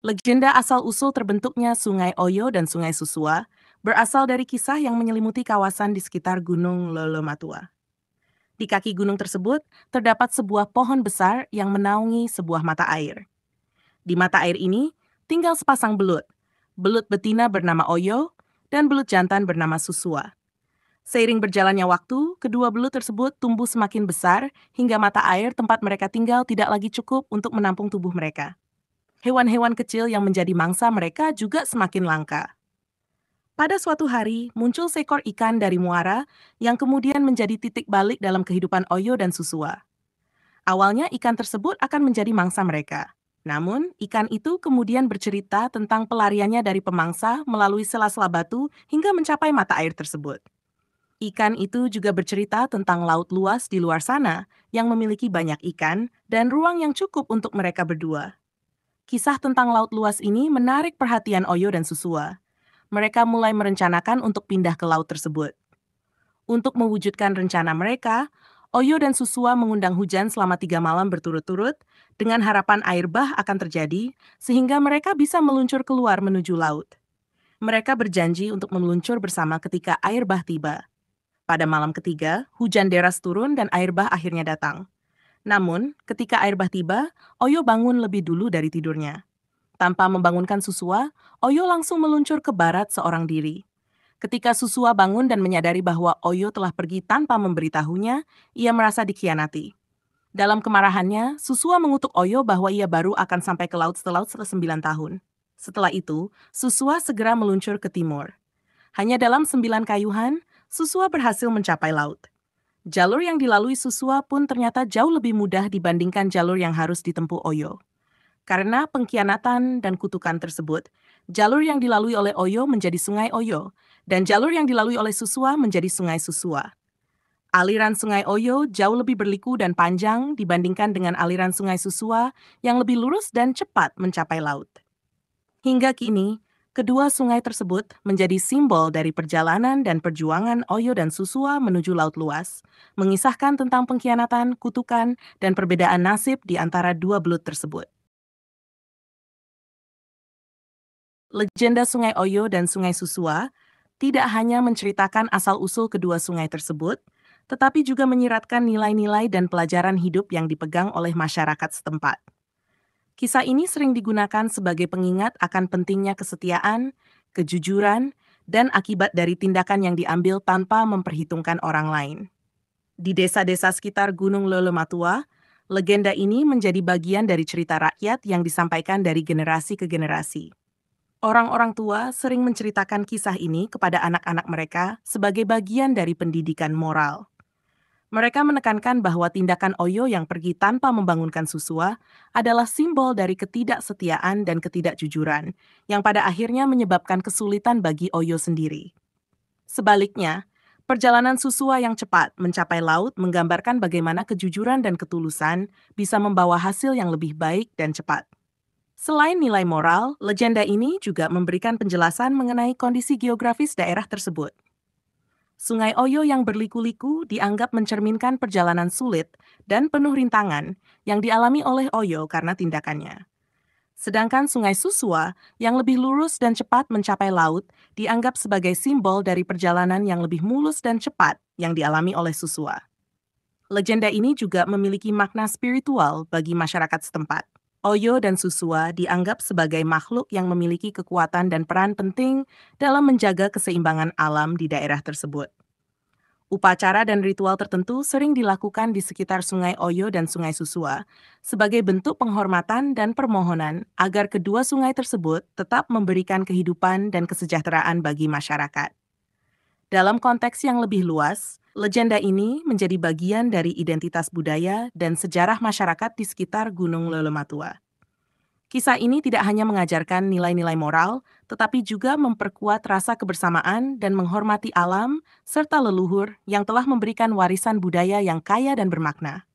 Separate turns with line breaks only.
Legenda asal-usul terbentuknya Sungai Oyo dan Sungai Susua berasal dari kisah yang menyelimuti kawasan di sekitar Gunung Lolomatua. Di kaki gunung tersebut terdapat sebuah pohon besar yang menaungi sebuah mata air. Di mata air ini tinggal sepasang belut. Belut betina bernama Oyo dan belut jantan bernama Susua. Seiring berjalannya waktu, kedua belut tersebut tumbuh semakin besar hingga mata air tempat mereka tinggal tidak lagi cukup untuk menampung tubuh mereka. Hewan-hewan kecil yang menjadi mangsa mereka juga semakin langka. Pada suatu hari, muncul seekor ikan dari muara yang kemudian menjadi titik balik dalam kehidupan Oyo dan Susua. Awalnya ikan tersebut akan menjadi mangsa mereka. Namun, ikan itu kemudian bercerita tentang pelariannya dari pemangsa melalui sela-sela batu hingga mencapai mata air tersebut. Ikan itu juga bercerita tentang laut luas di luar sana yang memiliki banyak ikan dan ruang yang cukup untuk mereka berdua. Kisah tentang laut luas ini menarik perhatian Oyo dan Susua. Mereka mulai merencanakan untuk pindah ke laut tersebut. Untuk mewujudkan rencana mereka, Oyo dan Susua mengundang hujan selama 3 malam berturut-turut dengan harapan air bah akan terjadi sehingga mereka bisa meluncur keluar menuju laut. Mereka berjanji untuk meluncur bersama ketika air bah tiba. Pada malam ketiga, hujan deras turun dan air bah akhirnya datang. Namun, ketika air bah tiba, Oyo bangun lebih dulu dari tidurnya. Tanpa membangunkan Susua, Oyo langsung meluncur ke barat seorang diri. Ketika Susua bangun dan menyadari bahwa Oyo telah pergi tanpa memberitahunya, ia merasa dikhianati. Dalam kemarahannya, Susua mengutuk Oyo bahwa ia baru akan sampai ke laut setelah 9 tahun. Setelah itu, Susua segera meluncur ke timur. Hanya dalam 9 kayuhan, Susua berhasil mencapai laut. Jalur yang dilalui Susua pun ternyata jauh lebih mudah dibandingkan jalur yang harus ditempuh Oyo. Karena pengkhianatan dan kutukan tersebut, jalur yang dilalui oleh Oyo menjadi Sungai Oyo, dan jalur yang dilalui oleh Susua menjadi Sungai Susua. Aliran Sungai Oyo jauh lebih berliku dan panjang dibandingkan dengan aliran Sungai Susua yang lebih lurus dan cepat mencapai laut. Hingga kini, kedua sungai tersebut menjadi simbol dari perjalanan dan perjuangan Oyo dan Susua menuju laut luas, mengisahkan tentang pengkhianatan, kutukan, dan perbedaan nasib di antara dua belut tersebut. Legenda Sungai Oyo dan Sungai Susua tidak hanya menceritakan asal-usul kedua sungai tersebut, tetapi juga menyiratkan nilai-nilai dan pelajaran hidup yang dipegang oleh masyarakat setempat. Kisah ini sering digunakan sebagai pengingat akan pentingnya kesetiaan, kejujuran, dan akibat dari tindakan yang diambil tanpa memperhitungkan orang lain. Di desa-desa sekitar Gunung Lolomatua, legenda ini menjadi bagian dari cerita rakyat yang disampaikan dari generasi ke generasi. Orang-orang tua sering menceritakan kisah ini kepada anak-anak mereka sebagai bagian dari pendidikan moral. Mereka menekankan bahwa tindakan Oyo yang pergi tanpa membangunkan Susua adalah simbol dari ketidaksetiaan dan ketidakjujuran, yang pada akhirnya menyebabkan kesulitan bagi Oyo sendiri. Sebaliknya, perjalanan Susua yang cepat mencapai laut menggambarkan bagaimana kejujuran dan ketulusan bisa membawa hasil yang lebih baik dan cepat. Selain nilai moral, legenda ini juga memberikan penjelasan mengenai kondisi geografis daerah tersebut. Sungai Oyo yang berliku-liku dianggap mencerminkan perjalanan sulit dan penuh rintangan yang dialami oleh Oyo karena tindakannya. Sedangkan Sungai Susua yang lebih lurus dan cepat mencapai laut dianggap sebagai simbol dari perjalanan yang lebih mulus dan cepat yang dialami oleh Susua. Legenda ini juga memiliki makna spiritual bagi masyarakat setempat. Oyo dan Susua dianggap sebagai makhluk yang memiliki kekuatan dan peran penting dalam menjaga keseimbangan alam di daerah tersebut. Upacara dan ritual tertentu sering dilakukan di sekitar Sungai Oyo dan Sungai Susua sebagai bentuk penghormatan dan permohonan agar kedua sungai tersebut tetap memberikan kehidupan dan kesejahteraan bagi masyarakat. Dalam konteks yang lebih luas, legenda ini menjadi bagian dari identitas budaya dan sejarah masyarakat di sekitar Gunung Lolomatua. Kisah ini tidak hanya mengajarkan nilai-nilai moral, tetapi juga memperkuat rasa kebersamaan dan menghormati alam serta leluhur yang telah memberikan warisan budaya yang kaya dan bermakna.